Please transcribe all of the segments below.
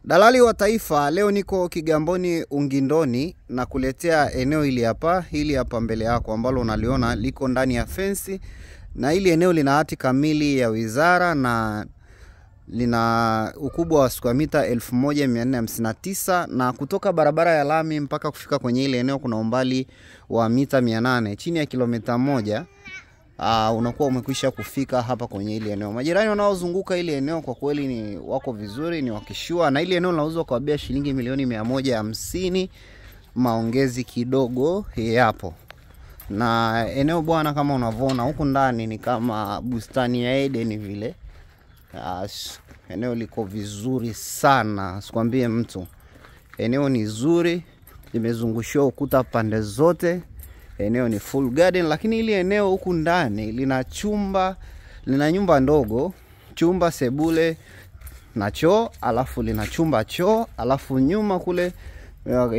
Dalali wa Taifa, leo niko Kigamboni Ungindoni na kuletea eneo hili hapa mbele yako ambalo unaliona liko ndani ya fensi, na hili eneo lina hati kamili ya wizara na lina ukubwa wa square mita 1459, na kutoka barabara ya lami mpaka kufika kwenye ile eneo kuna umbali wa mita 800, chini ya kilomita 1. Unakuwa umekwisha kufika hapa kwenye ile eneo. Majirani wanaozunguka ile eneo kwa kweli ni wako vizuri, ni wakishua, na ile eneo linauzwa kwa bei shilingi milioni 150, maongezi kidogo hapo. Na eneo bwana, kama unavyoona huku ndani ni kama bustani ya Eden vile. Eneo liko vizuri sana, sikwambie mtu. Eneo ni zuri, limezungushiwa ukuta pande zote. Eneo ni full garden, lakini ili eneo huku ndani lina nyumba ndogo, chumba, sebule na choo, alafu lina chumba choo, alafu nyuma kule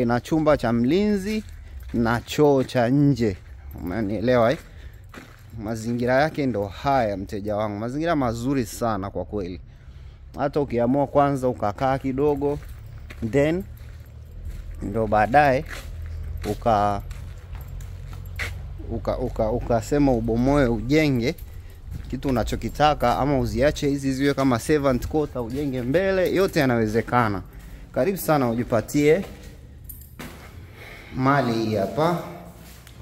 ina chumba cha mlinzi na choo cha nje. Umenielewa? Mazingira yake ndo haya mteja wangu. Mazingira mazuri sana kwa kweli. Hata ukiamua kwanza ukakaa kidogo, then ndo baadaye ukasema ubomoe ujenge kitu unachokitaka, ama uziache hizi ziwe kama servant quarter ujenge mbele, yote yanawezekana. Karibu sana ujipatie mali hii hapa,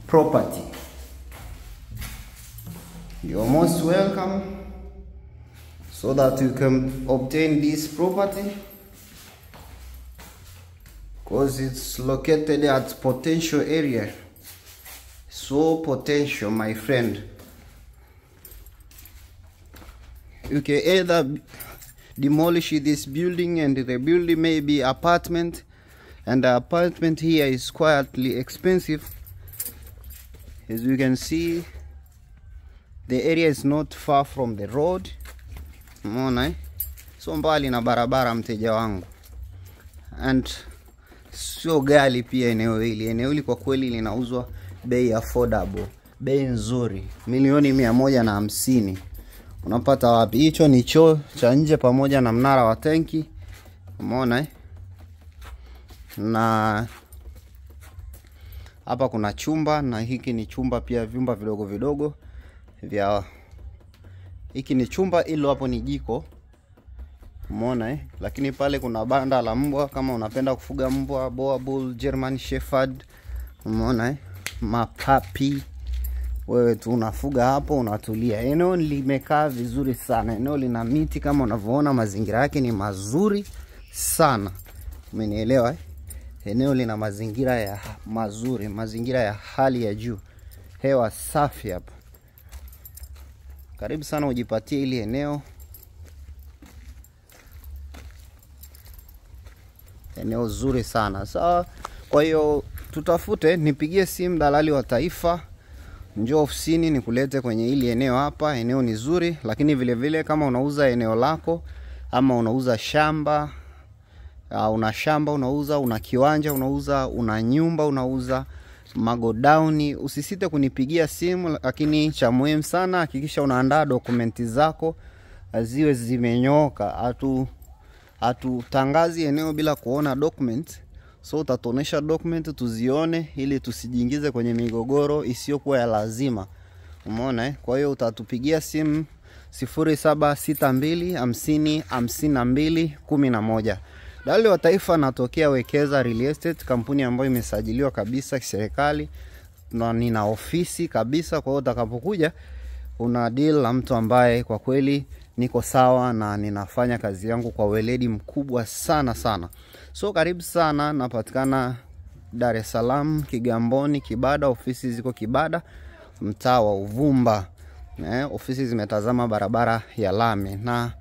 property. You're most welcome, so that you can obtain this property, because it's located at potential area. So potential, my friend. You can either demolish this building and rebuild maybe apartment, and the apartment here is quietly expensive. As you can see, the area is not far from the road. Umeona, so mbali na barabara mteja wangu, and sio gali pia eneo hili. Eneo hili kwa kweli linauzwa bei affordable, bei nzuri, milioni 150. Unapata wapi? Hicho ni choo cha nje pamoja na mnara wa tanki. Umeona na hapa kuna chumba, na hiki ni chumba pia, vyumba vidogo vidogo vya hiki ni chumba, ilo hapo ni jiko. Umeona lakini pale kuna banda la mbwa kama unapenda kufuga mbwa, Boer Bull, German Shepherd. Umeona mapapi, wewe tu unafuga hapo, unatulia. Eneo limekaa vizuri sana. Eneo lina miti kama unavyoona, mazingira yake ni mazuri sana. Umenielewa? Eneo lina mazingira mazuri, mazingira ya hali ya juu, hewa safi hapa. Karibu sana ujipatie ili eneo. Eneo zuri sana. Sawa, kwa hiyo tutafute, nipigie simu Dalali wa Taifa, njoo ofisini nikulete kwenye hili eneo hapa. Eneo ni zuri, lakini vile vile kama unauza eneo lako, ama unauza shamba, una shamba unauza, una kiwanja unauza, una nyumba unauza, magodauni, usisite kunipigia simu. Lakini cha muhimu sana, hakikisha unaandaa dokumenti zako ziwe zimenyooka. Hatutangazi eneo bila kuona document. So utatuonesha document tuzione, ili tusijiingize kwenye migogoro isiyokuwa ya lazima. Umeona kwa hiyo utatupigia simu 0762505211. Dalali wa Taifa natokea Wekeza Real Estate, kampuni ambayo imesajiliwa kabisa kiserikali, na nina ofisi kabisa. Kwa hiyo utakapokuja una deal na mtu ambaye kwa kweli niko sawa na ninafanya kazi yangu kwa weledi mkubwa sana sana. So karibu sana, napatikana Dar es Salaam, Kigamboni, Kibada. Ofisi ziko Kibada, mtaa wa Uvumba. Ofisi zimetazama barabara ya lami, na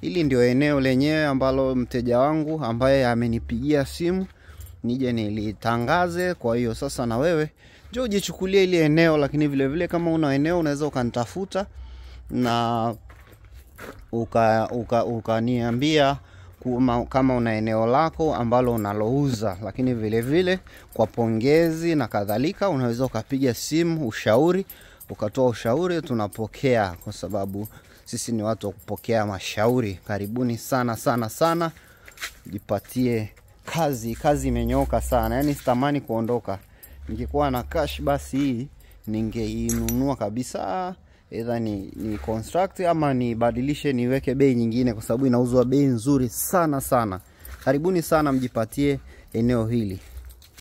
hili ndio eneo lenyewe ambalo mteja wangu ambaye amenipigia simu nije nilitangaze. Kwa hiyo sasa na wewe njoo ujichukulie ile eneo, lakini vile vile kama una eneo unaweza ukanitafuta na ukaniambia kama una eneo lako ambalo unalouza. Lakini vile vile kwa pongezi na kadhalika, unaweza ukapiga simu ushauri, ukatoa ushauri, tunapokea, kwa sababu sisi ni watu wa kupokea mashauri. Karibuni sana sana sana. jipatie kazi imenyoka sana. Yani sitamani kuondoka. Ningekuwa na cash basi hii ningeinunua kabisa. Either ni construct ama nibadilishe niweke bei nyingine, kwa sababu inauzwa bei nzuri sana sana. Karibuni sana mjipatie eneo hili.